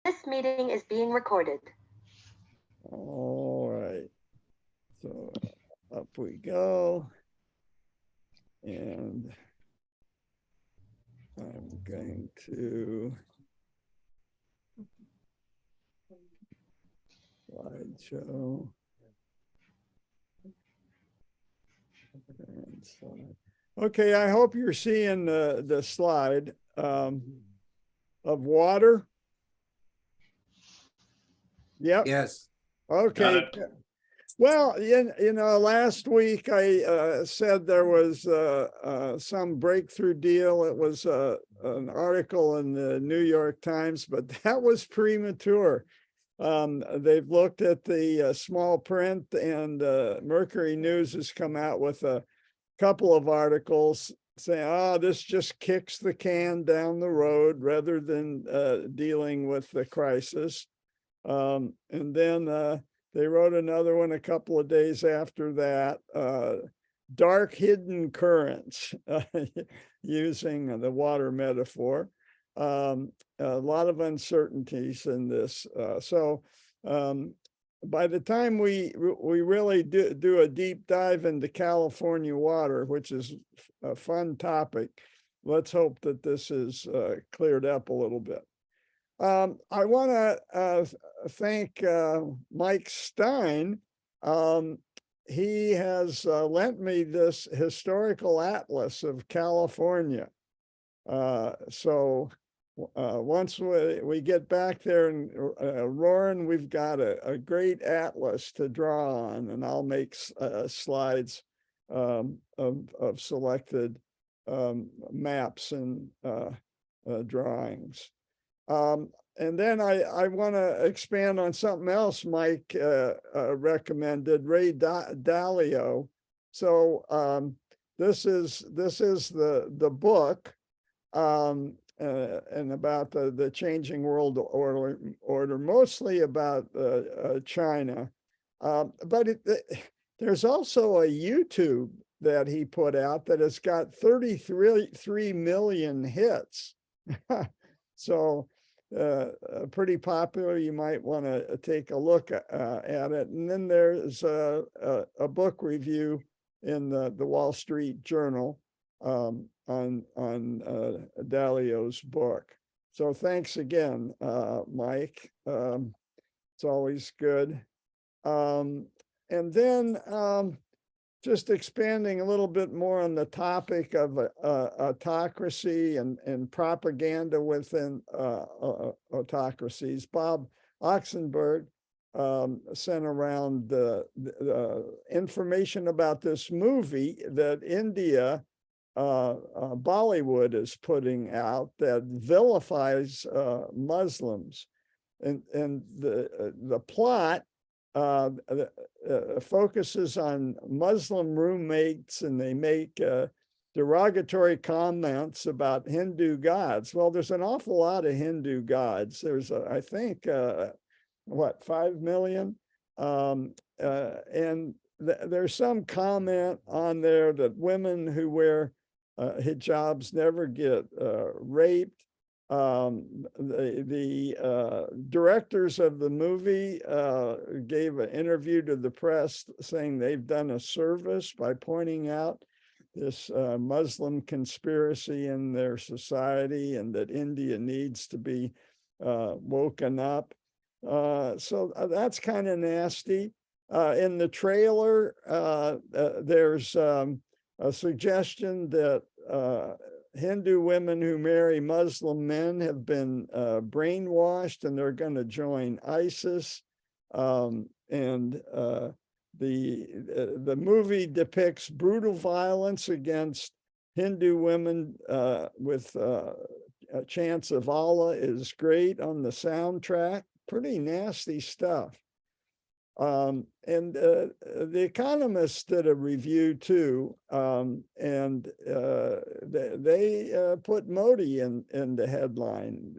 This meeting is being recorded. All right. So up we go. And I'm going to slideshow. And slide. Okay, I hope you're seeing the slide of water. Yep. Yes. Okay. Well, last week I said there was some breakthrough deal. It was an article in the New York Times, but that was premature. They've looked at the small print, and Mercury News has come out with a couple of articles saying, oh, this just kicks the can down the road rather than dealing with the crisis. And then they wrote another one a couple of days after that, dark hidden currents, using the water metaphor. A lot of uncertainties in this. So by the time we really do a deep dive into California water, which is a fun topic, let's hope that this is cleared up a little bit. I want to thank Mike Stein. He has lent me this historical atlas of California. So once we get back there and Roaring, we've got a great atlas to draw on, and I'll make slides of selected maps and drawings. And then I want to expand on something else Mike recommended, Ray Dalio. So this is the book, and about the changing world order, mostly about China. But there's also a YouTube that he put out that has got 33 million hits. So pretty popular. You might want to take a look at it. And then there's a book review in the Wall Street Journal on Dalio's book. So thanks again, Mike. It's always good. And then just expanding a little bit more on the topic of autocracy and propaganda within autocracies. Bob Oxenberg sent around the information about this movie that India, Bollywood is putting out that vilifies Muslims, and the plot focuses on Muslim roommates, and they make derogatory comments about Hindu gods. Well, there's an awful lot of Hindu gods. There's, I think, 5 million? And there's some comment on there that women who wear hijabs never get raped. The directors of the movie gave an interview to the press saying they've done a service by pointing out this Muslim conspiracy in their society, and that India needs to be woken up. So that's kind of nasty. In the trailer, there's a suggestion that Hindu women who marry Muslim men have been brainwashed, and they're going to join ISIS. The movie depicts brutal violence against Hindu women with a chants of Allah is great on the soundtrack. Pretty nasty stuff. And the Economist did a review too, and they put Modi in the headline.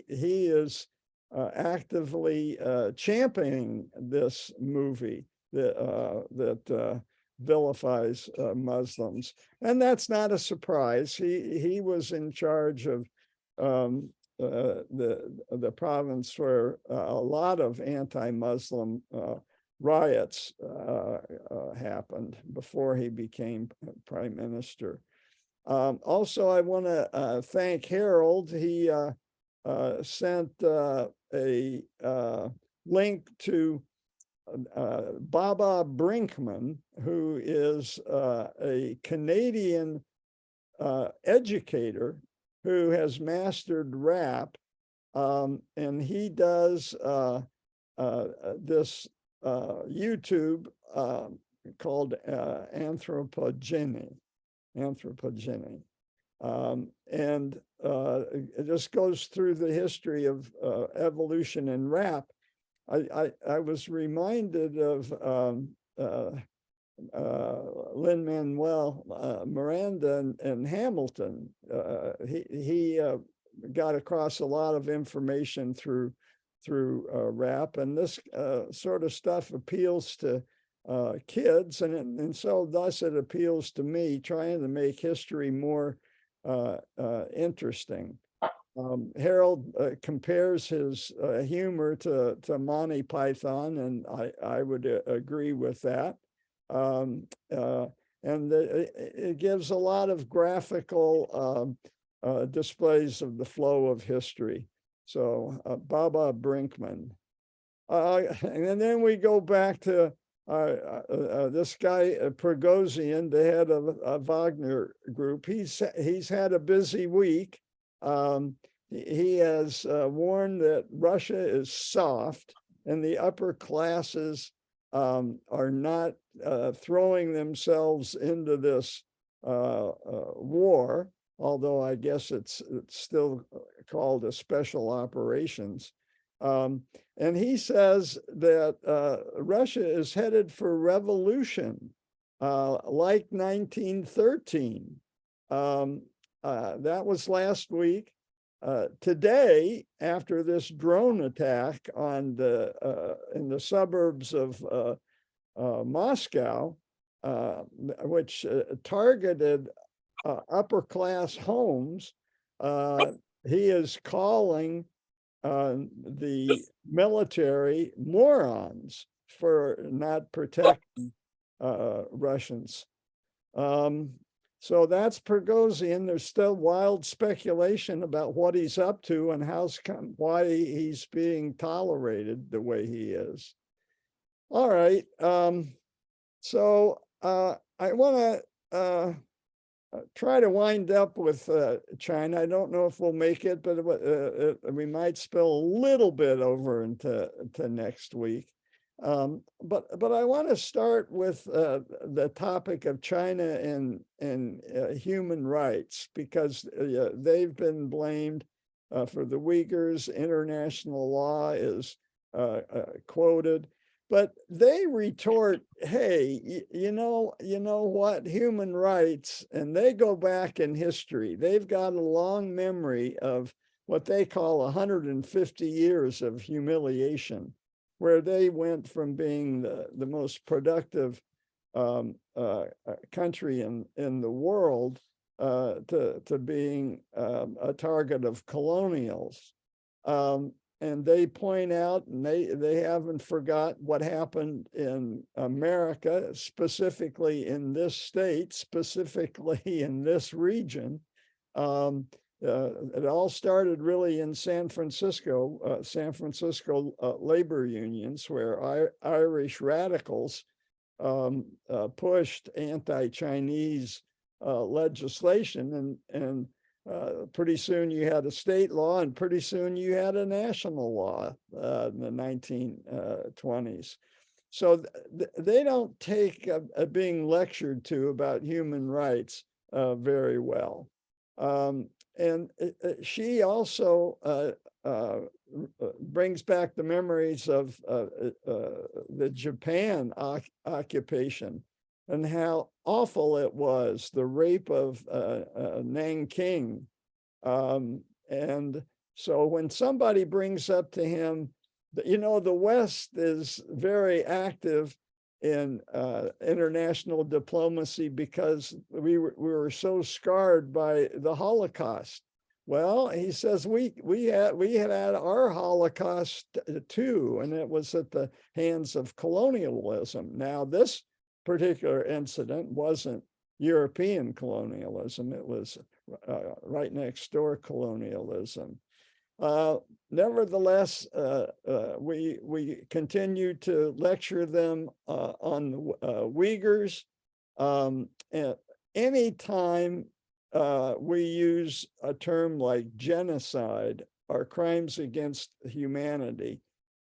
He is actively championing this movie that vilifies Muslims, and that's not a surprise. He was in charge of the province where a lot of anti-Muslim riots happened before he became prime minister. Also, I want to thank Harold. He sent a link to Baba Brinkman, who is a Canadian educator who has mastered rap, and he does this YouTube called anthropogeny. And it just goes through the history of evolution in rap. I was reminded of Lin-Manuel Miranda and Hamilton. He got across a lot of information through rap, and this sort of stuff appeals to kids, and so thus it appeals to me, trying to make history more interesting. Harold compares his humor to Monty Python, and I would agree with that. And it gives a lot of graphical displays of the flow of history. So Baba Brinkman. And then we go back to this guy, Prigozhin, the head of a Wagner group. He's had a busy week. He has warned that Russia is soft and the upper classes are not throwing themselves into this war, although I guess it's still called a special operations. And he says that Russia is headed for revolution, like 1913. That was last week. Today, after this drone attack on in the suburbs of Moscow, which targeted upper class homes, he is calling the military morons for not protecting Russians. So that's Prigozhin. There's still wild speculation about what he's up to and why he's being tolerated the way he is. All right. So I want to try to wind up with China. I don't know if we'll make it, but we might spill a little bit over into next week. But I want to start with the topic of China and human rights, because they've been blamed for the Uyghurs. International law is quoted, but they retort, "Hey, you know what? Human rights," and they go back in history. They've got a long memory of what they call 150 years of humiliation, where they went from being the most productive country in the world to being a target of colonials. And they point out, and they haven't forgot what happened in America, specifically in this state, specifically in this region. It all started really in San Francisco labor unions, where Irish radicals pushed anti-Chinese legislation, and pretty soon you had a state law, and pretty soon you had a national law in the 1920s. So they don't take being lectured to about human rights very well. And she also brings back the memories of the Japan occupation and how awful it was, the rape of Nanking. And so when somebody brings up to him, the West is very active in international diplomacy because we were so scarred by the Holocaust. Well, he says we had our Holocaust too, and it was at the hands of colonialism. Now, this particular incident wasn't European colonialism; it was right next door colonialism. Nevertheless, we continue to lecture them on the Uyghurs. And anytime we use a term like genocide or crimes against humanity,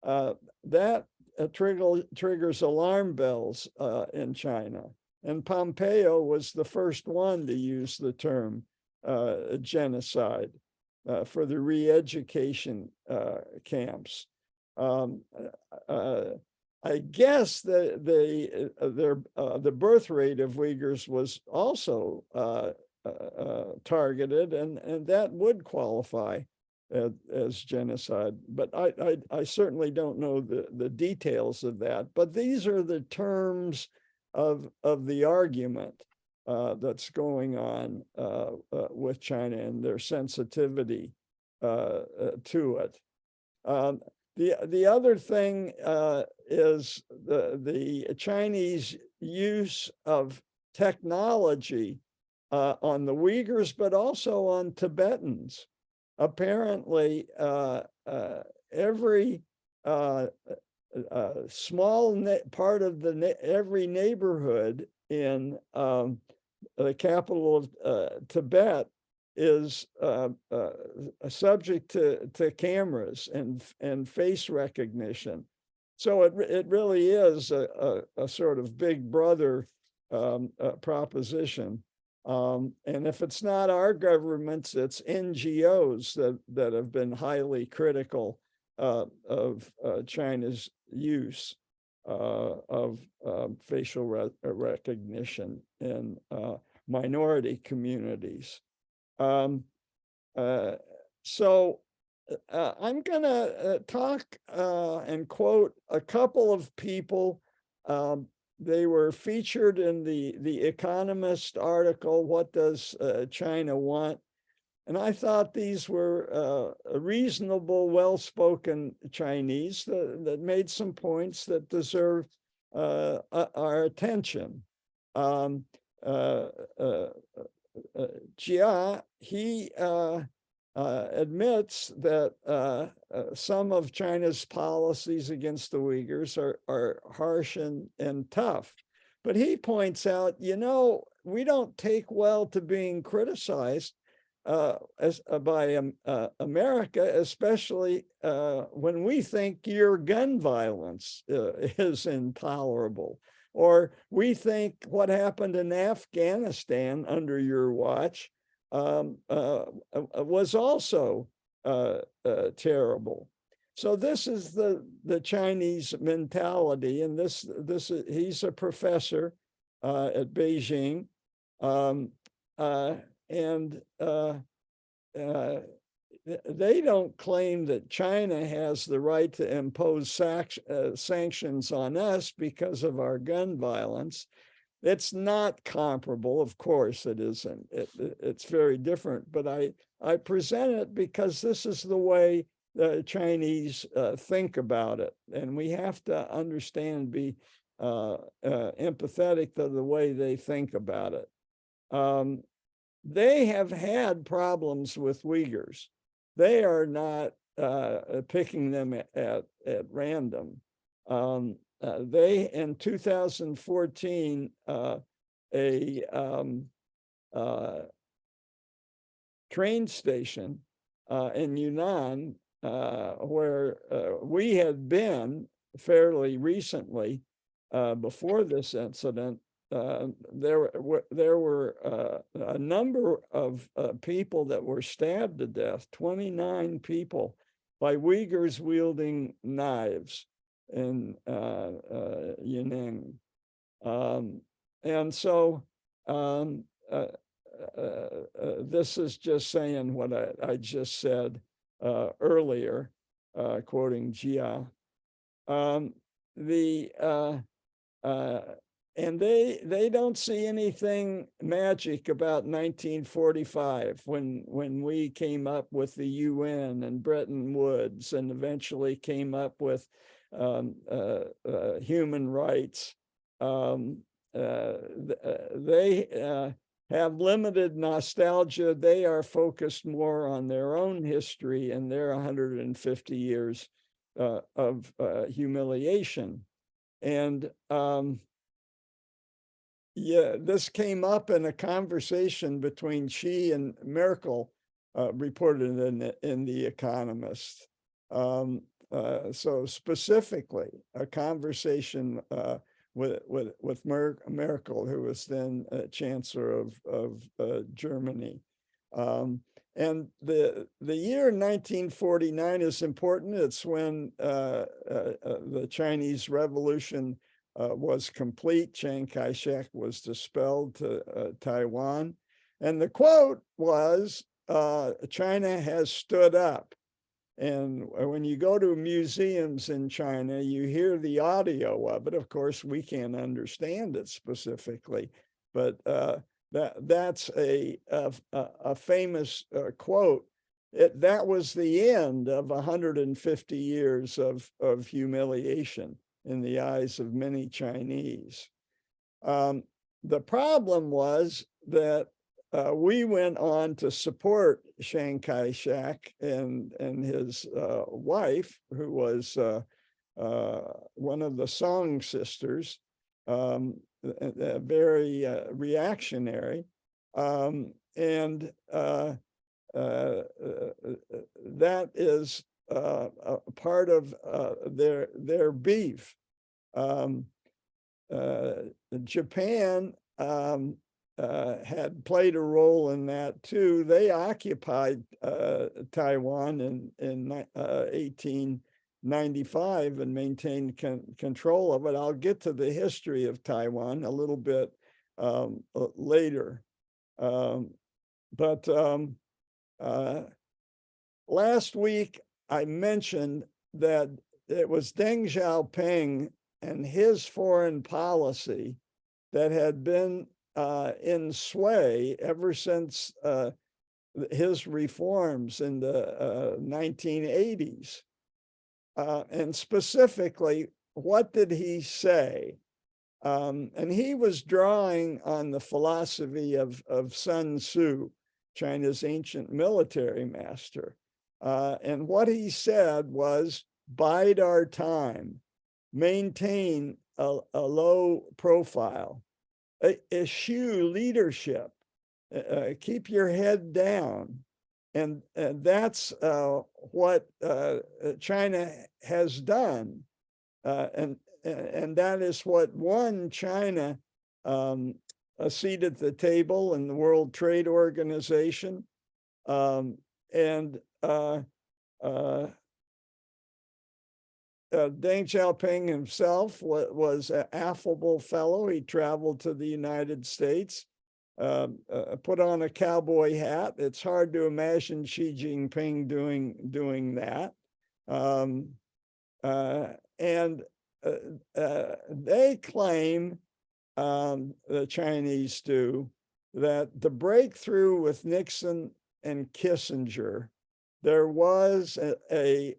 that triggers alarm bells in China. And Pompeo was the first one to use the term genocide for the re-education camps. I guess the birth rate of Uyghurs was also targeted, and that would qualify as genocide. But I certainly don't know the details of that. But these are the terms of the argument that's going on with China and their sensitivity to it. The other thing is the Chinese use of technology on the Uyghurs, but also on Tibetans. Apparently, every small part of every neighborhood in the capital of Tibet is subject to cameras and face recognition. So it really is a sort of big brother proposition. And if it's not our governments, it's NGOs that have been highly critical of China's use of facial recognition in minority communities. So I'm going to talk and quote a couple of people. They were featured in the Economist article, What Does China Want? And I thought these were reasonable, well-spoken Chinese that made some points that deserve our attention. Jia, he admits that some of China's policies against the Uyghurs are harsh and tough. But he points out, we don't take well to being criticized by America, especially when we think your gun violence is intolerable. Or we think what happened in Afghanistan under your watch was also terrible. So this is the Chinese mentality, and he's a professor at Beijing, and they don't claim that China has the right to impose sanctions on us because of our gun violence. It's not comparable, of course it isn't. It's very different, but I present it because this is the way the Chinese think about it, and we have to understand, be empathetic to the way they think about it. They have had problems with Uyghurs. They are not picking them at random. They, in 2014, a train station in Yunnan, where we had been fairly recently before this incident, there were a number of people that were stabbed to death, 29 people, by Uyghurs wielding knives in Yunnan. And so this is just saying what I just said earlier, quoting Jia. and they don't see anything magic about 1945 when we came up with the UN and Bretton Woods and eventually came up with human rights. They have limited nostalgia. They are focused more on their own history and their 150 years of humiliation. And yeah, this came up in a conversation between Xi and Merkel, reported in The Economist. So specifically, a conversation with Merkel, who was then Chancellor of Germany. And the year 1949 is important. It's when the Chinese Revolution was complete. Chiang Kai-shek was dispelled to Taiwan. And the quote was, China has stood up. And when you go to museums in China, you hear the audio of it. Of course, we can't understand it specifically, but that's a famous quote. That was the end of 150 years of humiliation in the eyes of many Chinese. The problem was that we went on to support Chiang Kai-shek and his wife, who was one of the Song sisters, very reactionary. And that is a part of their beef. Japan had played a role in that too. They occupied Taiwan in 1895 and maintained control of it. I'll get to the history of Taiwan a little bit later. But last week, I mentioned that it was Deng Xiaoping and his foreign policy that had been in sway ever since his reforms in the 1980s. And specifically, what did he say? And he was drawing on the philosophy of Sun Tzu, China's ancient military master. And what he said was, bide our time, maintain a low profile, eschew leadership, keep your head down. And that's what China has done. And that is what won China a seat at the table in the World Trade Organization. Deng Xiaoping himself was an affable fellow. He traveled to the United States, put on a cowboy hat. It's hard to imagine Xi Jinping doing that. They claim, the Chinese do, that the breakthrough with Nixon and Kissinger, there was a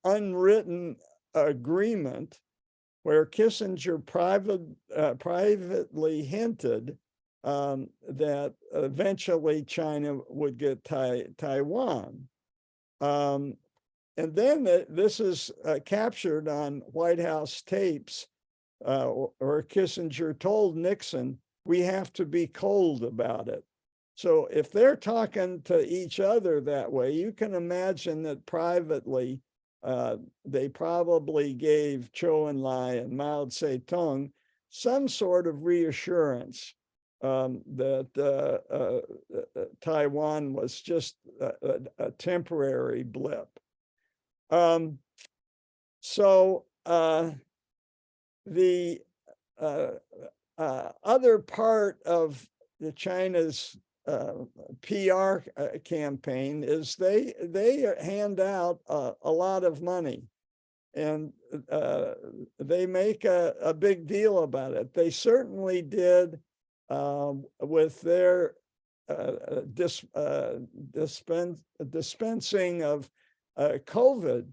unwritten agreement where Kissinger privately hinted that eventually China would get Taiwan. And then this is captured on White House tapes, where Kissinger told Nixon, we have to be cold about it. So if they're talking to each other that way, you can imagine that privately, they probably gave Zhou Enlai and Mao Zedong some sort of reassurance that Taiwan was just a temporary blip. The other part of China's PR campaign is they hand out a lot of money. they make a big deal about it. They certainly did with their dispensing of COVID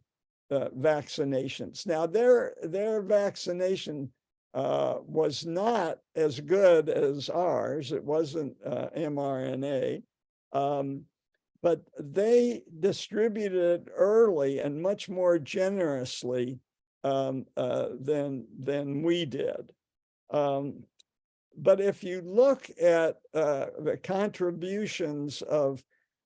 vaccinations. Now, their vaccination was not as good as ours. It wasn't mRNA, but they distributed early and much more generously than we did. But if you look at the contributions of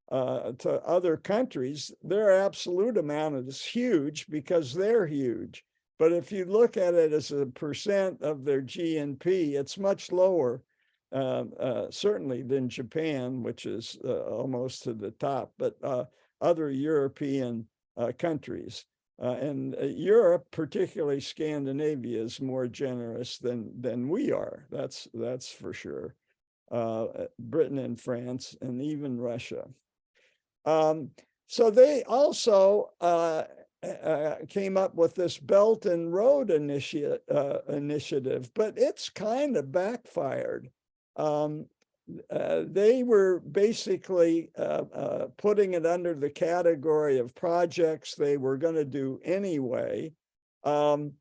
to other countries, their absolute amount is huge because they're huge. But if you look at it as a percent of their GNP, it's much lower, certainly than Japan, which is almost to the top, but other European countries. And Europe, particularly Scandinavia, is more generous than we are. That's for sure. Britain and France and even Russia. So they also came up with this Belt and Road initiative, but it's kind of backfired. They were basically putting it under the category of projects they were going to do anyway. And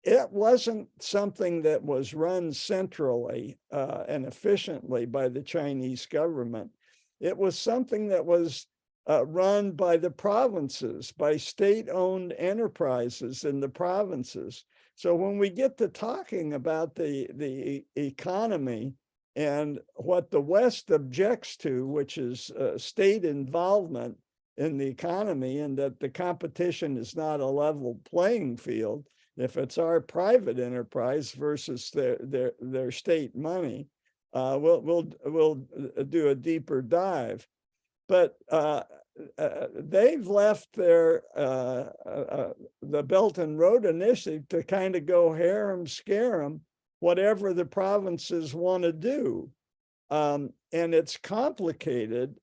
it wasn't something that was run centrally and efficiently by the Chinese government. It was something that was run by the provinces, by state-owned enterprises in the provinces. So when we get to talking about the economy and what the West objects to, which is state involvement in the economy, and that the competition is not a level playing field, if it's our private enterprise versus their state money, we'll do a deeper dive. But they've left their the Belt and Road Initiative to kind of go harem scarum, whatever the provinces want to do, and it's complicated.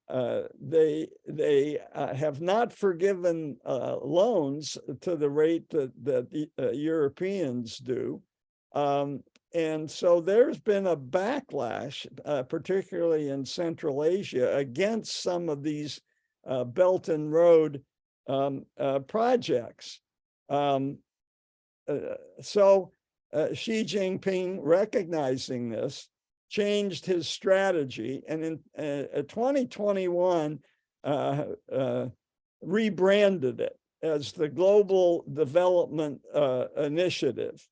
They have not forgiven loans to the rate that Europeans do. And so there's been a backlash, particularly in Central Asia, against some of these Belt and Road projects. So Xi Jinping, recognizing this, changed his strategy, and in 2021 rebranded it as the Global Development Initiative.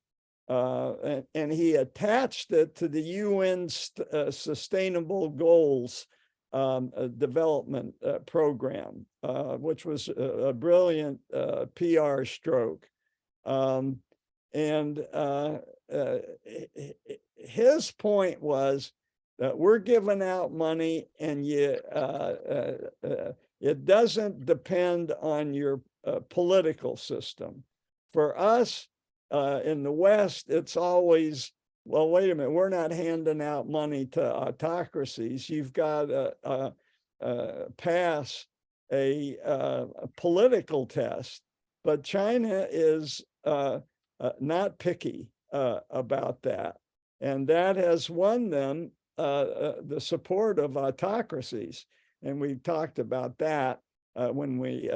And he attached it to the UN Sustainable Goals Development Program, which was a brilliant PR stroke. His point was that we're giving out money, and it doesn't depend on your political system. For us, in the West, it's always, well, wait a minute, we're not handing out money to autocracies. You've got to pass a political test. But China is not picky about that. And that has won them the support of autocracies. And we talked about that when we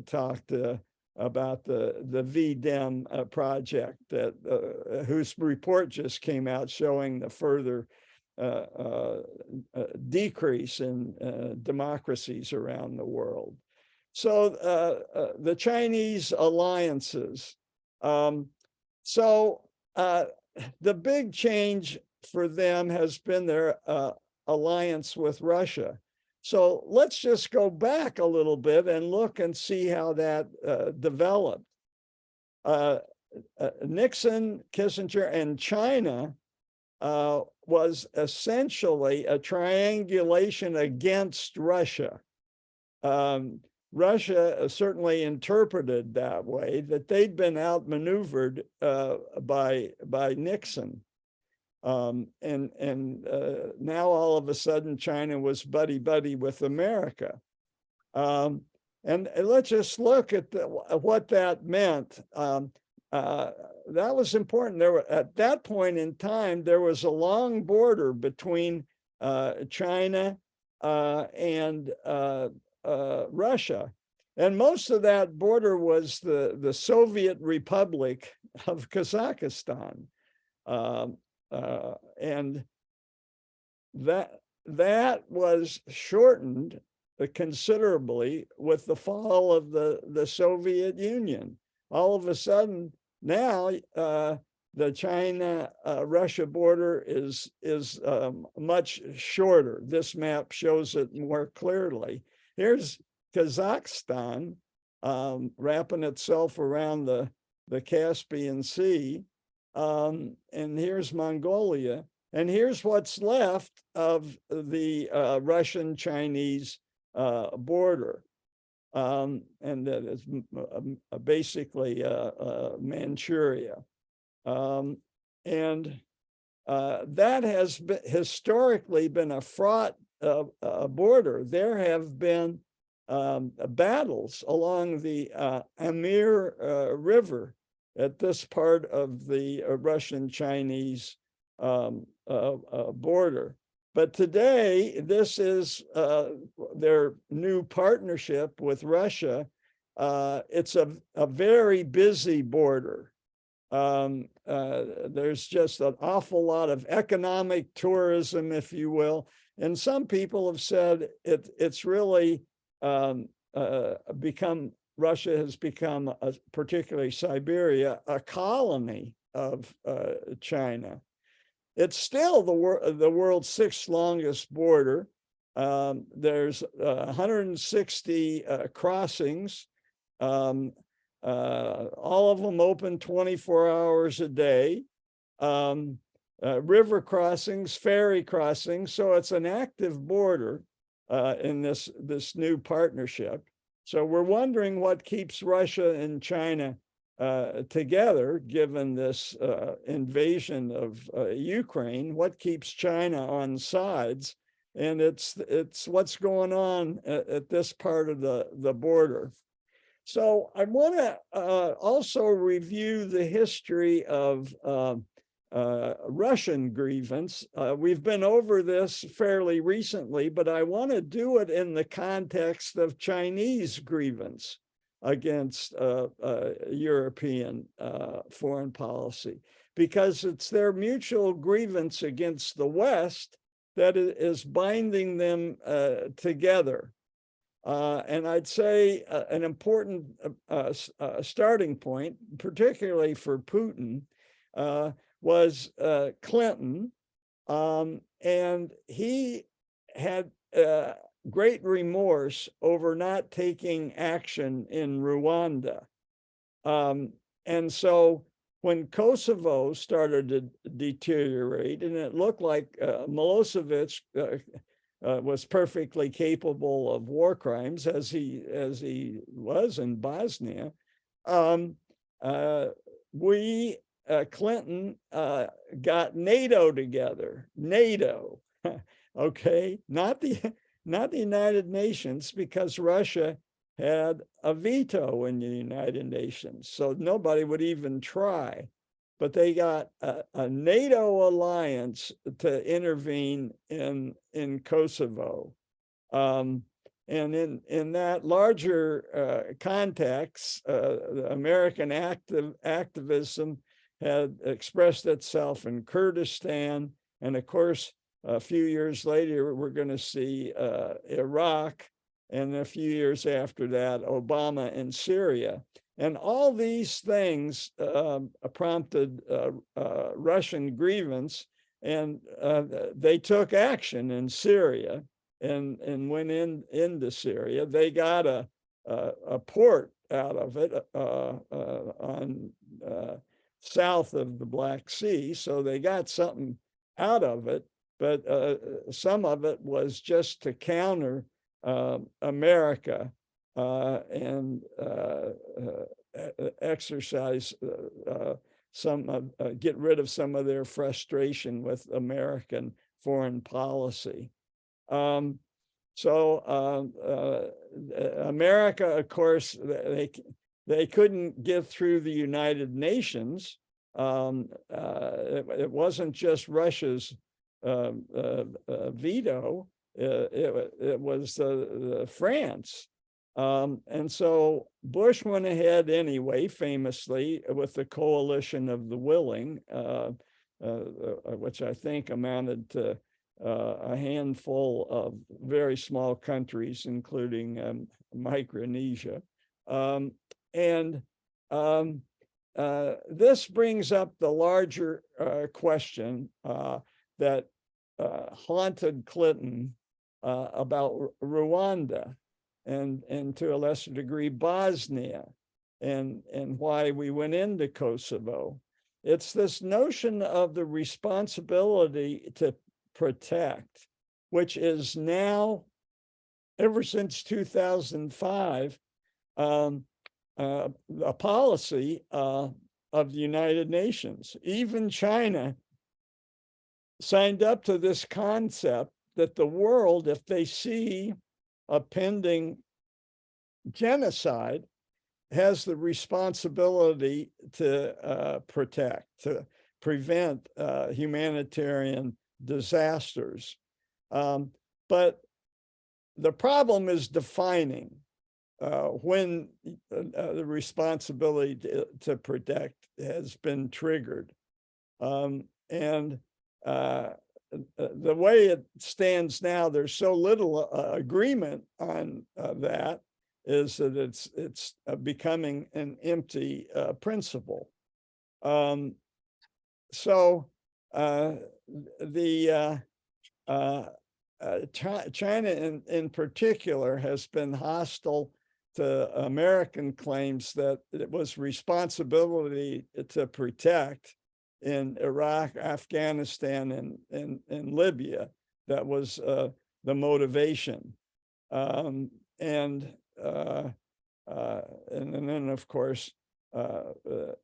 talked about the VDEM project, that whose report just came out showing the further decrease in democracies around the world. So the Chinese alliances. The big change for them has been their alliance with Russia. So let's just go back a little bit and look and see how that developed. Nixon, Kissinger, and China was essentially a triangulation against Russia. Russia certainly interpreted that way, that they'd been outmaneuvered by Nixon. Now all of a sudden China was buddy-buddy with America. And let's just look at what that meant. That was important. At that point in time, there was a long border between China and Russia. And most of that border was the Soviet Republic of Kazakhstan. And that was shortened considerably with the fall of the Soviet Union. All of a sudden, now the China-Russia border is much shorter. This map shows it more clearly. Here's Kazakhstan wrapping itself around the Caspian Sea, and here's Mongolia. And here's what's left of the Russian-Chinese border. And that is basically Manchuria. And that has historically been a fraught border. There have been battles along the Amur River at this part of the Russian-Chinese border. But today, this is their new partnership with Russia. It's a very busy border. There's just an awful lot of economic tourism, if you will. And some people have said it's really Russia has become, particularly Siberia, a colony of China. It's still the world's sixth longest border. There's 160 crossings, all of them open 24 hours a day. River crossings, ferry crossings. So it's an active border in this new partnership. So we're wondering what keeps Russia and China together, given this invasion of Ukraine. What keeps China on sides? And it's what's going on at this part of the border. So I want to also review the history of Russian grievance. We've been over this fairly recently, but I want to do it in the context of Chinese grievance against European foreign policy, because it's their mutual grievance against the West that is binding them together. And I'd say an important starting point, particularly for Putin, was Clinton. And he had great remorse over not taking action in Rwanda. And so when Kosovo started to deteriorate, and it looked like Milosevic was perfectly capable of war crimes, as he was in Bosnia, Clinton got NATO together. NATO, okay, not the United Nations, because Russia had a veto in the United Nations, so nobody would even try. But they got a NATO alliance to intervene in Kosovo. And in that larger context, the American activism had expressed itself in Kurdistan. And of course, a few years later, we're going to see Iraq, and a few years after that, Obama in Syria. And all these things prompted Russian grievance, and they took action in Syria and went into Syria. They got a port out of it on south of the Black Sea, so they got something out of it. But some of it was just to counter America and exercise get rid of some of their frustration with American foreign policy. So America, of course, they couldn't get through the United Nations. It wasn't just Russia's veto. It was France. And so Bush went ahead anyway, famously, with the coalition of the willing, which I think amounted to a handful of very small countries, including Micronesia. This brings up the larger question that haunted Clinton about Rwanda and to a lesser degree Bosnia and why we went into Kosovo. It's this notion of the responsibility to protect, which is now, ever since 2005, a policy of the United Nations. Even China signed up to this concept that the world, if they see a pending genocide, has the responsibility to protect, to prevent humanitarian disasters. But the problem is defining when the responsibility to protect has been triggered. The way it stands now, there's so little agreement on that, is that it's becoming an empty principle. China in particular has been hostile to American claims that it was responsibility to protect in Iraq, Afghanistan, and Libya. That was the motivation. And then, of course,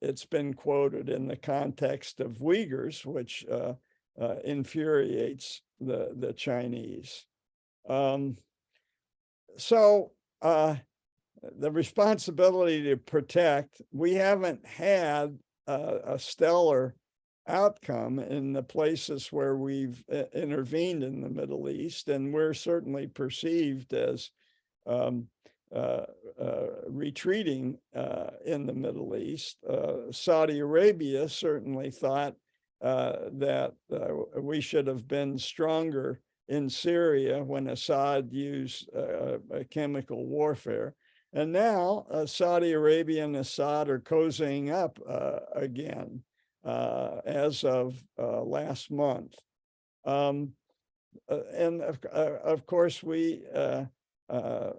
it's been quoted in the context of Uyghurs, which infuriates the Chinese. The responsibility to protect, we haven't had a stellar outcome in the places where we've intervened in the Middle East, and we're certainly perceived as retreating in the Middle East. Saudi Arabia certainly thought that we should have been stronger in Syria when Assad used chemical warfare. And now Saudi Arabia and Assad are cozying up again as of last month. And of course, we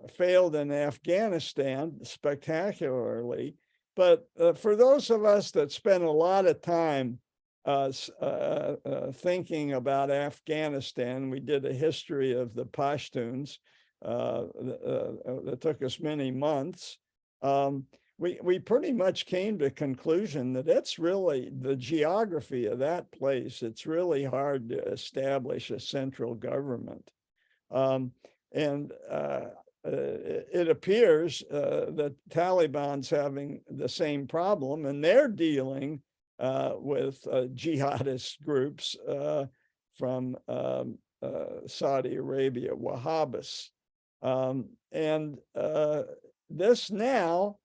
failed in Afghanistan spectacularly. But for those of us that spend a lot of time thinking about Afghanistan, we did a history of the Pashtuns that took us many months. We pretty much came to the conclusion that it's really the geography of that place. It's really hard to establish a central government. It appears that Taliban's having the same problem, and they're dealing with jihadist groups from Saudi Arabia, Wahhabis. This now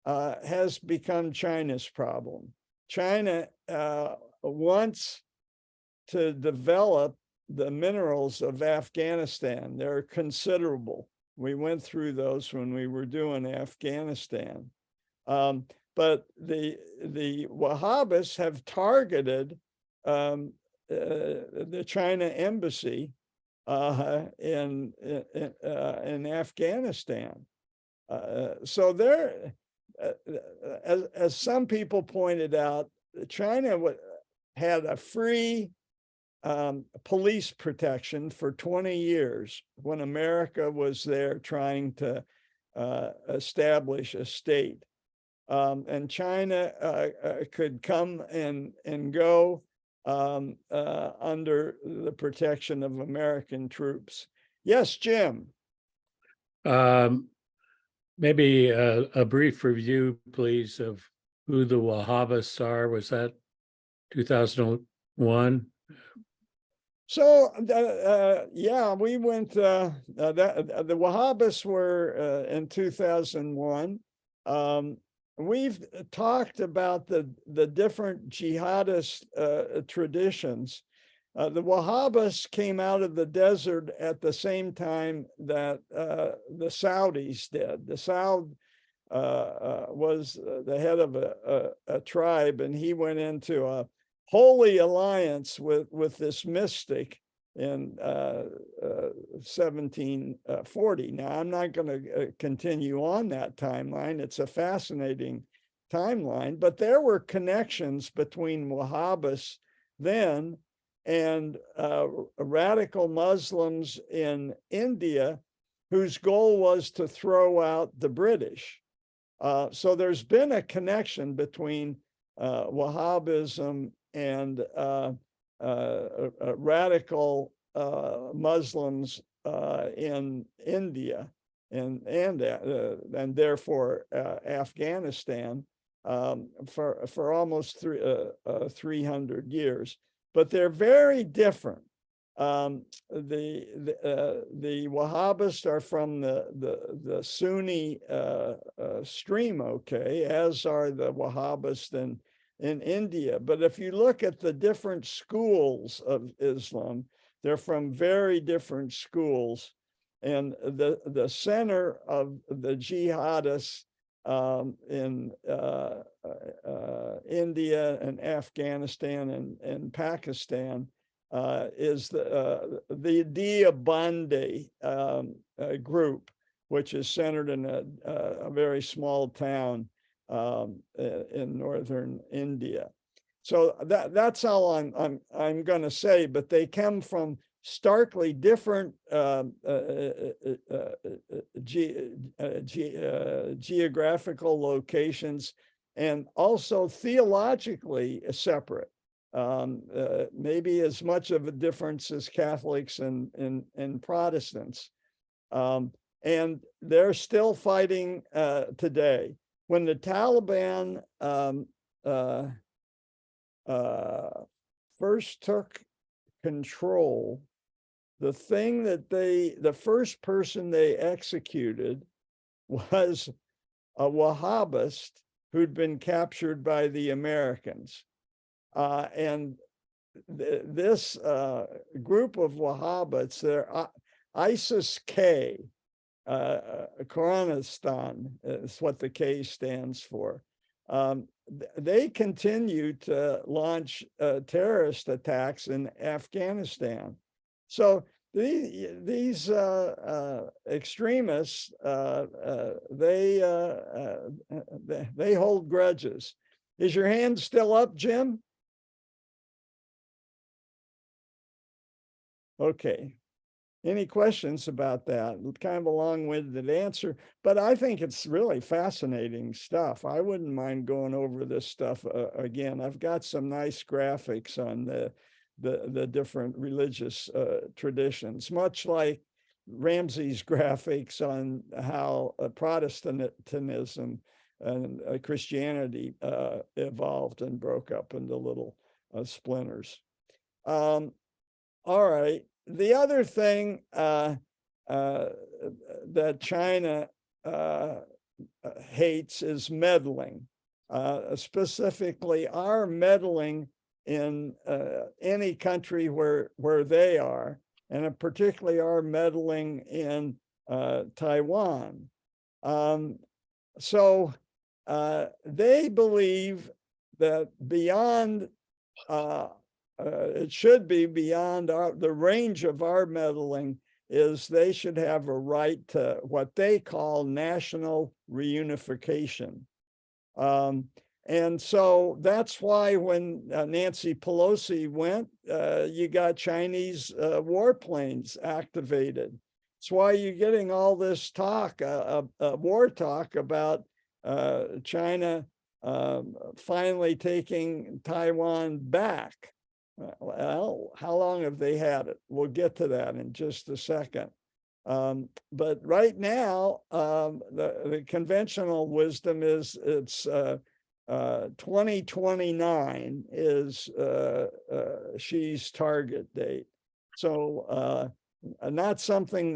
has become China's problem. China wants to develop the minerals of Afghanistan. They're considerable. We went through those when we were doing Afghanistan. But the Wahhabis have targeted the China embassy in Afghanistan. So there, as some people pointed out, China had a free police protection for 20 years when America was there trying to establish a state. And China could come and go under the protection of American troops. Yes, Jim. Maybe a brief review, please, of who the Wahhabists are. Was that 2001? So, yeah, we went, the Wahhabists were in 2001. We've talked about the different jihadist traditions. The Wahhabists came out of the desert at the same time that the Saudis did. The Saud was the head of a tribe, and he went into a holy alliance with this mystic in 1740. Now, I'm not going to continue on that timeline. It's a fascinating timeline, but there were connections between Wahhabists then and radical Muslims in India, whose goal was to throw out the British. So there's been a connection between Wahhabism and radical Muslims in India and therefore Afghanistan for almost 300 years. But they're very different. The Wahhabists are from the Sunni stream, okay, as are the Wahhabists in India. But if you look at the different schools of Islam, they're from very different schools. And the center of the jihadists in India and Afghanistan and Pakistan is the Deobandi group, which is centered in a very small town in northern India. So that's all I'm going to say. But they come from starkly different geographical locations, and also theologically separate. Maybe as much of a difference as Catholics and Protestants. And they're still fighting today. When the Taliban first took control, the first person they executed was a Wahhabist who'd been captured by the Americans. And this group of Wahhabists, they're ISIS-K, Khuranistan is what the K stands for. They continue to launch terrorist attacks in Afghanistan. So these extremists, they hold grudges. Is your hand still up, Jim? Okay. Any questions about that? Kind of a long-winded answer, but I think it's really fascinating stuff. I wouldn't mind going over this stuff again. I've got some nice graphics on the different religious traditions, much like Ramsey's graphics on how Protestantism and Christianity evolved and broke up into little splinters. All right. The other thing that China hates is meddling, specifically our meddling in any country where they are, and particularly our meddling in Taiwan. So they believe that beyond it should be beyond the range of our meddling, is they should have a right to what they call national reunification. And so that's why when Nancy Pelosi went, you got Chinese warplanes activated. It's why you're getting all this talk, war talk about China finally taking Taiwan back. Well, how long have they had it? We'll get to that in just a second. But right now, the conventional wisdom is it's 2029 is Xi's target date. So not something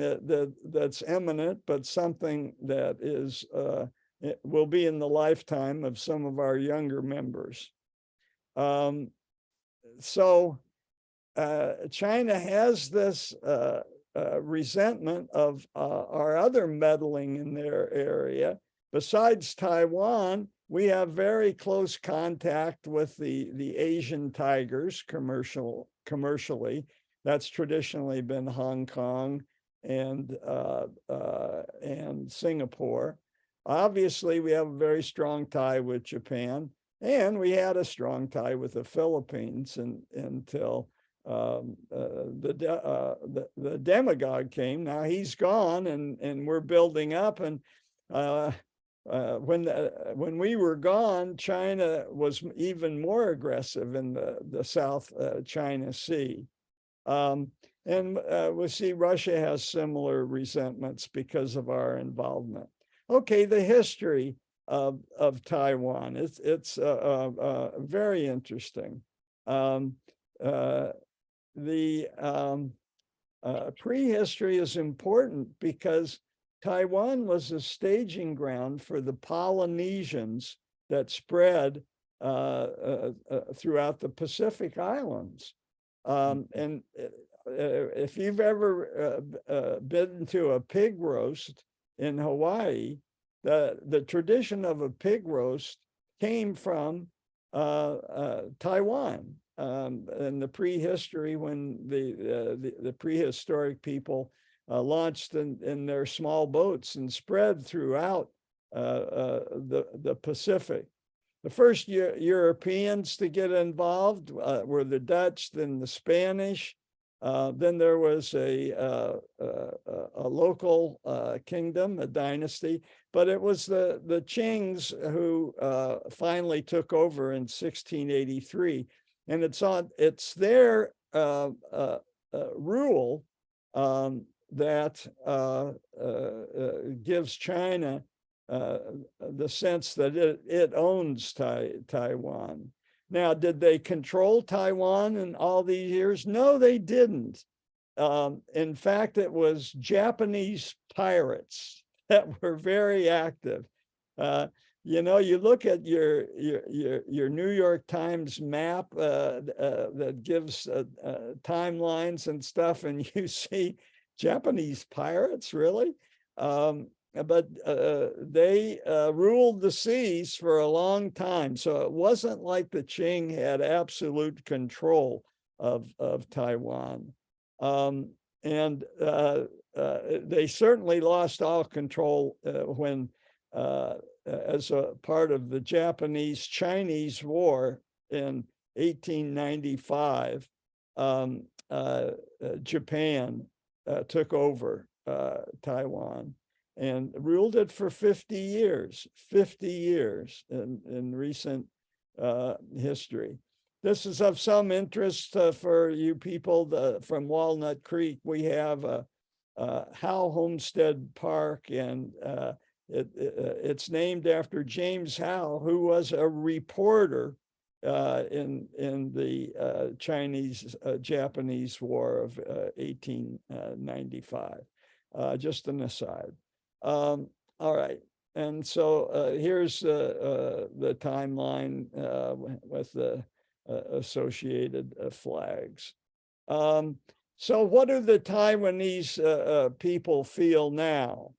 that's imminent, but something that is it will be in the lifetime of some of our younger members. So China has this resentment of our other meddling in their area. Besides Taiwan, we have very close contact with the Asian tigers commercially. That's traditionally been Hong Kong and Singapore. Obviously, we have a very strong tie with Japan, and we had a strong tie with the Philippines until the demagogue came. Now he's gone, and we're building up. And when we were gone, China was even more aggressive in the South China Sea. And we see Russia has similar resentments because of our involvement. Okay, the history of Taiwan, it's very interesting. The prehistory is important because Taiwan was a staging ground for the Polynesians that spread throughout the Pacific Islands. And if you've ever been to a pig roast in Hawaii, the tradition of a pig roast came from Taiwan. In the prehistory, when the prehistoric people launched in their small boats and spread throughout the Pacific. The first Europeans to get involved were the Dutch, then the Spanish. Then there was a local kingdom, a dynasty, but it was the Qings who finally took over in 1683. And it's their rule that gives China the sense that it owns Taiwan. Now, did they control Taiwan in all these years? No, they didn't. In fact, it was Japanese pirates that were very active. You know, you look at your New York Times map that gives timelines and stuff, and you see Japanese pirates, really? But they ruled the seas for a long time. So it wasn't like the Qing had absolute control of Taiwan. And they certainly lost all control when, as a part of the Japanese-Chinese War in 1895, Japan took over Taiwan and ruled it for 50 years in recent history. This is of some interest for you people from Walnut Creek. We have Howe Homestead Park, and it's named after James Howe, who was a reporter in the Chinese-Japanese War of 1895. Just an aside. All right, and so here's the timeline with the associated flags. So what do the Taiwanese people feel now?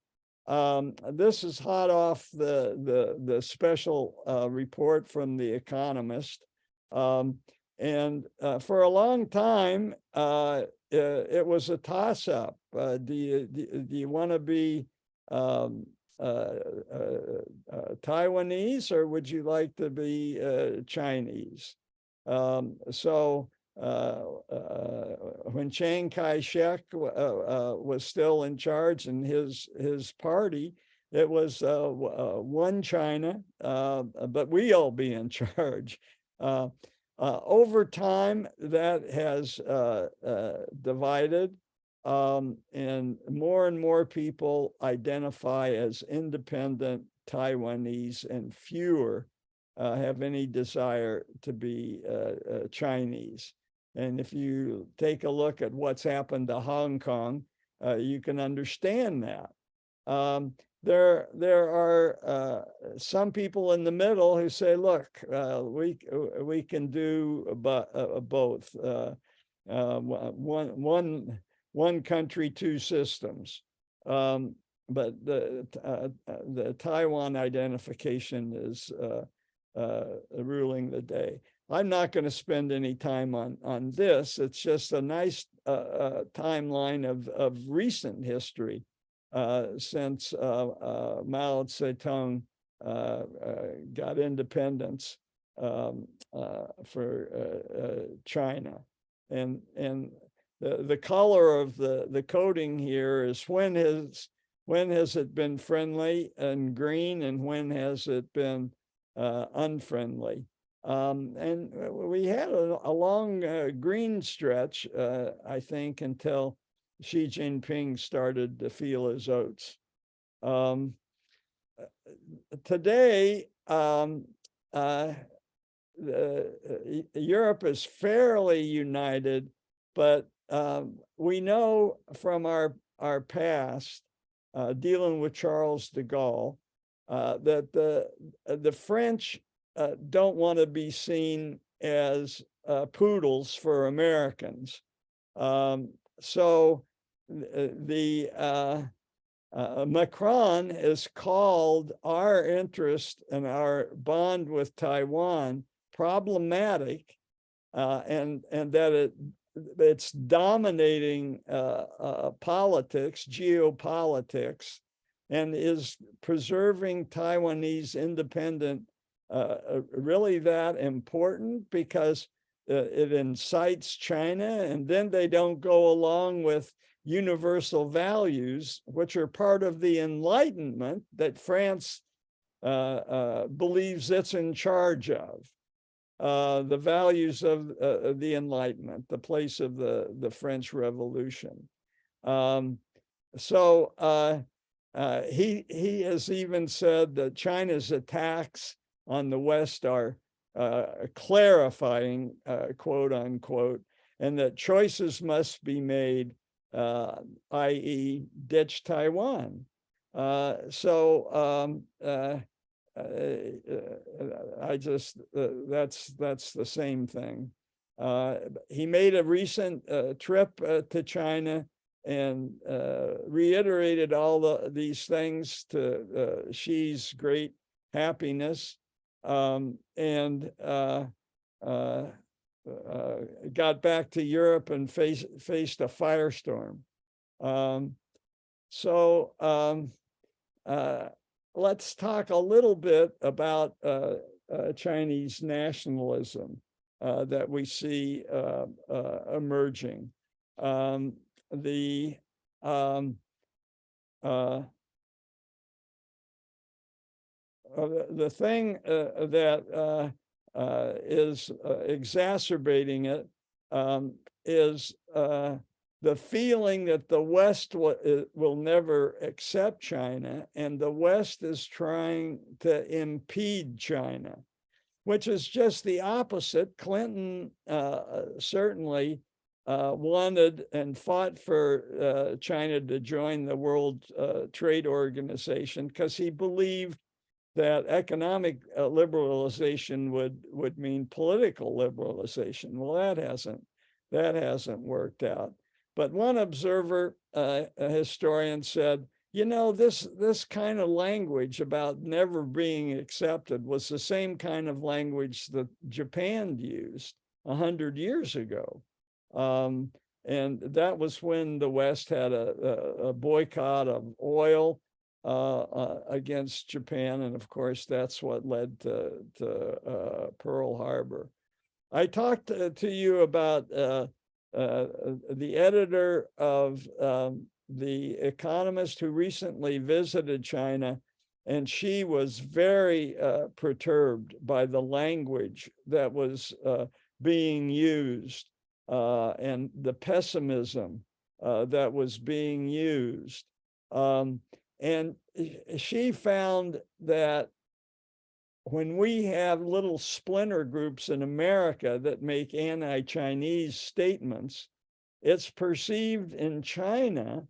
This is hot off the special report from The Economist. And for a long time, it was a toss-up. Do you want to be Taiwanese, or would you like to be Chinese? So when Chiang Kai-shek was still in charge, and his party, it was one China, but we'll be in charge. Over time, that has divided. and more people identify as independent Taiwanese, and fewer have any desire to be Chinese. And if you take a look at what's happened to Hong Kong, you can understand that. There are some people in the middle who say, look, we can do both. One country, two systems. But the Taiwan identification is ruling the day. I'm not going to spend any time on this. It's just a nice timeline of recent history since Mao Zedong got independence for China. And the color of the coding here is when has it been friendly and green, and when has it been unfriendly. And we had a long green stretch, I think, until Xi Jinping started to feel his oats. Today, Europe is fairly united, but we know from our past, dealing with Charles de Gaulle, that the French don't want to be seen as poodles for Americans. So Macron has called our interest and our bond with Taiwan problematic, and that it's dominating politics, geopolitics, and is preserving Taiwanese independence really that important, because it incites China, and then they don't go along with universal values, which are part of the Enlightenment that France believes it's in charge of. The values of the Enlightenment, the place of the French Revolution. So he has even said that China's attacks on the West are clarifying, quote unquote, and that choices must be made, i.e. ditch Taiwan. I just, that's the same thing. He made a recent trip to China and reiterated all these things to Xi's great happiness, and got back to Europe and faced a firestorm. Let's talk a little bit about Chinese nationalism that we see emerging. The thing that is exacerbating it is the feeling that the West will never accept China, and the West is trying to impede China, which is just the opposite. Clinton certainly wanted and fought for China to join the World Trade Organization because he believed that economic liberalization would mean political liberalization. Well, that hasn't worked out. But one observer, a historian, said, you know, this kind of language about never being accepted was the same kind of language that Japan used 100 years ago. And that was when the West had a boycott of oil against Japan. And of course, that's what led to Pearl Harbor. I talked to you about the editor of The Economist, who recently visited China, and she was very perturbed by the language that was being used and the pessimism that was being used. And she found that when we have little splinter groups in America that make anti-Chinese statements, it's perceived in China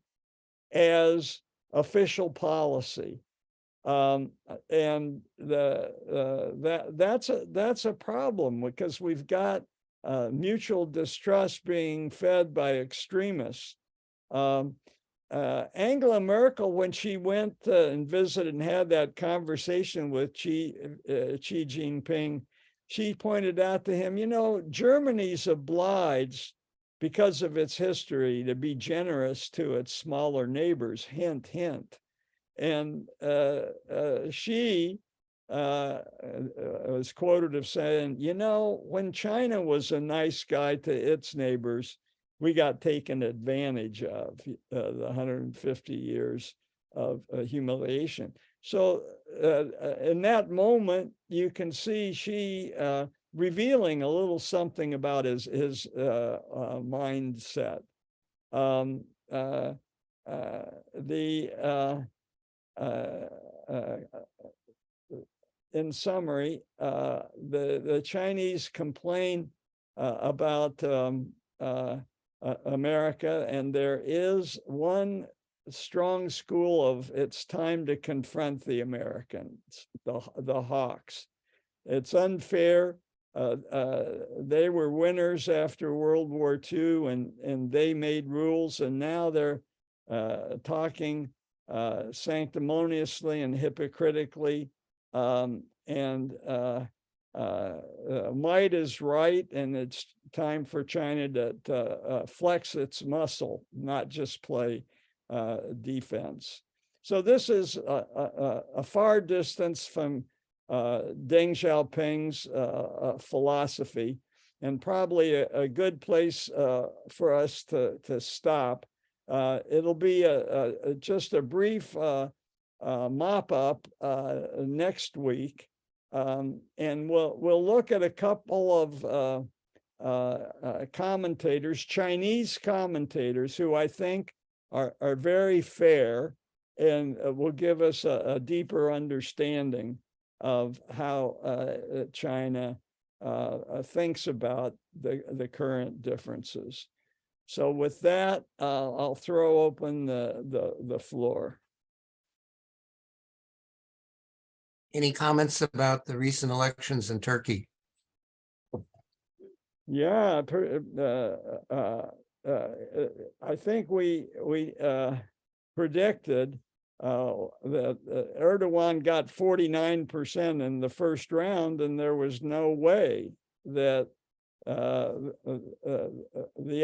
as official policy. And that's a problem, because we've got mutual distrust being fed by extremists. Angela Merkel, when she went and visited and had that conversation with Xi Jinping, she pointed out to him, you know, Germany's obliged, because of its history, to be generous to its smaller neighbors, hint, hint. And she was quoted as saying, you know, when China was a nice guy to its neighbors, we got taken advantage of, the 150 years of humiliation. So in that moment, you can see she revealing a little something about his mindset. In summary, the Chinese complain about America, and there is one strong school of it's time to confront the Americans, the hawks. It's unfair. They were winners after World War II, and they made rules, and now they're talking sanctimoniously and hypocritically, and might is right, and it's time for China to flex its muscle, not just play defense. So this is a far distance from Deng Xiaoping's philosophy, and probably a good place for us to stop. It'll be just a brief mop-up next week, and we'll look at a couple of commentators, Chinese commentators, who I think are very fair and will give us a deeper understanding of how China thinks about the current differences. So with that, I'll throw open the floor. Any comments about the recent elections in Turkey? Yeah, I think we predicted that Erdogan got 49% in the first round, and there was no way that the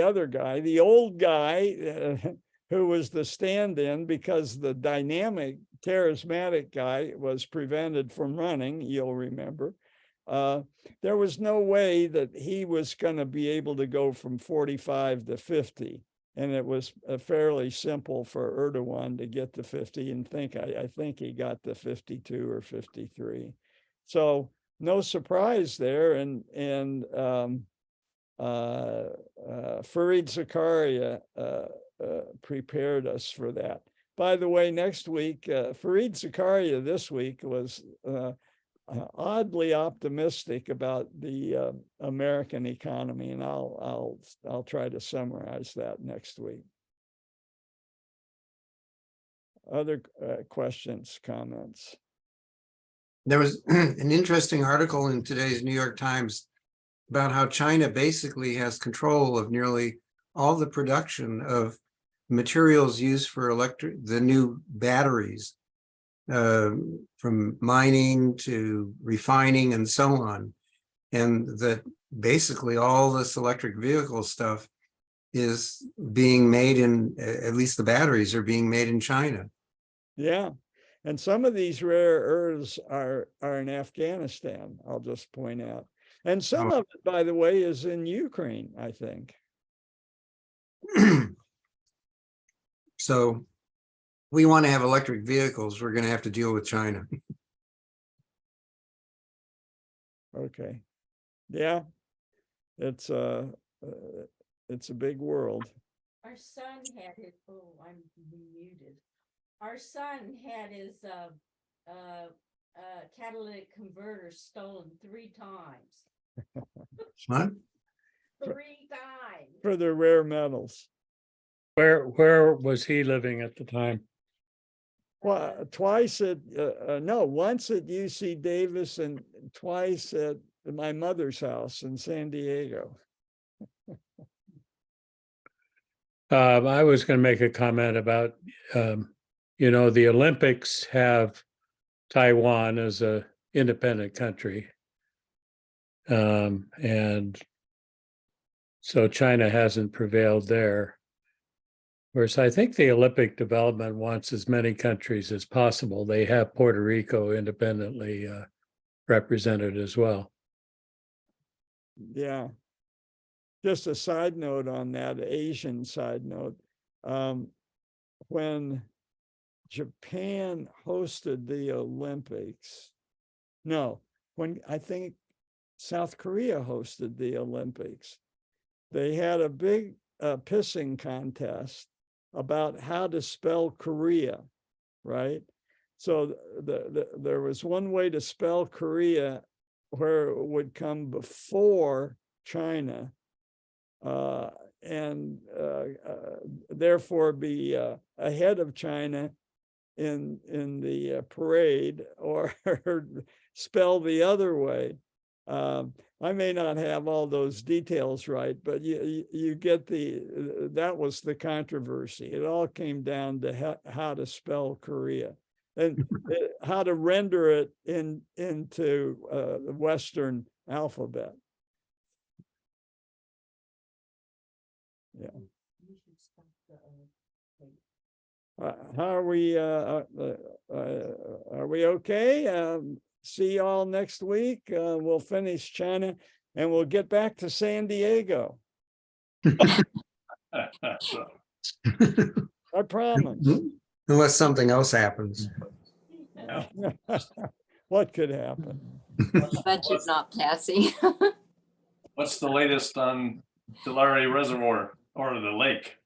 other guy, the old guy, who was the stand-in because the dynamic, charismatic guy was prevented from running, you'll remember, there was no way that he was going to be able to go from 45 to 50. And it was fairly simple for Erdogan to get to 50, and I think he got to 52 or 53. So no surprise there. And Fareed Zakaria prepared us for that. By the way, next week, Fareed Zakaria this week was oddly optimistic about the American economy, and I'll try to summarize that next week. Other questions, comments? There was an interesting article in today's New York Times about how China basically has control of nearly all the production of materials used for the new batteries, from mining to refining and so on. And that basically all this electric vehicle stuff is being made in, at least the batteries are being made in China. Yeah. And some of these rare earths are in Afghanistan, I'll just point out. And some of it, by the way, is in Ukraine, I think. So we want to have electric vehicles, we're going to have to deal with China. Okay. Yeah. It's a big world. Our son had his, oh, I'm muted. Our son had his catalytic converter stolen 3 times. What? 3 times. For the rare metals. Where was he living at the time? Well, twice at, no, once at UC Davis and twice at my mother's house in San Diego. I was going to make a comment about, the Olympics have Taiwan as a independent country. And so China hasn't prevailed there. Whereas I think the Olympic development wants as many countries as possible. They have Puerto Rico independently represented as well. Yeah. Just a side note on that, Asian side note. When Japan hosted the Olympics, no, when I think South Korea hosted the Olympics, they had a big pissing contest about how to spell Korea, right? So there was one way to spell Korea where it would come before China, and therefore be ahead of China in the parade, or spell the other way. I may not have all those details right, but you get that was the controversy. It all came down to how to spell Korea and how to render it into the Western alphabet. Yeah. How are we? Are we okay? See y'all next week. We'll finish China and we'll get back to San Diego. I promise. Unless something else happens. What could happen? Budget not passing. What's the latest on Tulare Reservoir or the lake?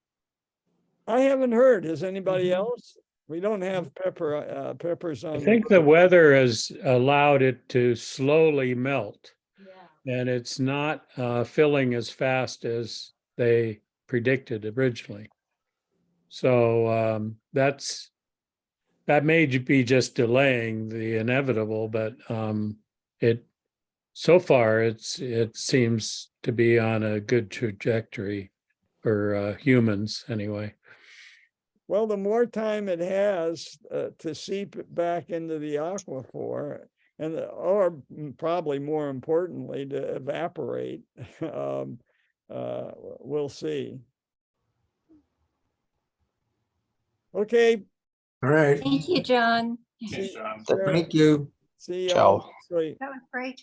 I haven't heard. Has anybody else? We don't have peppers on. I think the weather has allowed it to slowly melt, Yeah. and it's not filling as fast as they predicted originally. So that may be just delaying the inevitable, but so far it seems to be on a good trajectory for humans anyway. Well, the more time it has to seep back into the aquifer, and or probably more importantly to evaporate, we'll see. Okay. All right. Thank you, John. Thanks, John. Thank you. See Ciao. y'all. Sweet. That was great.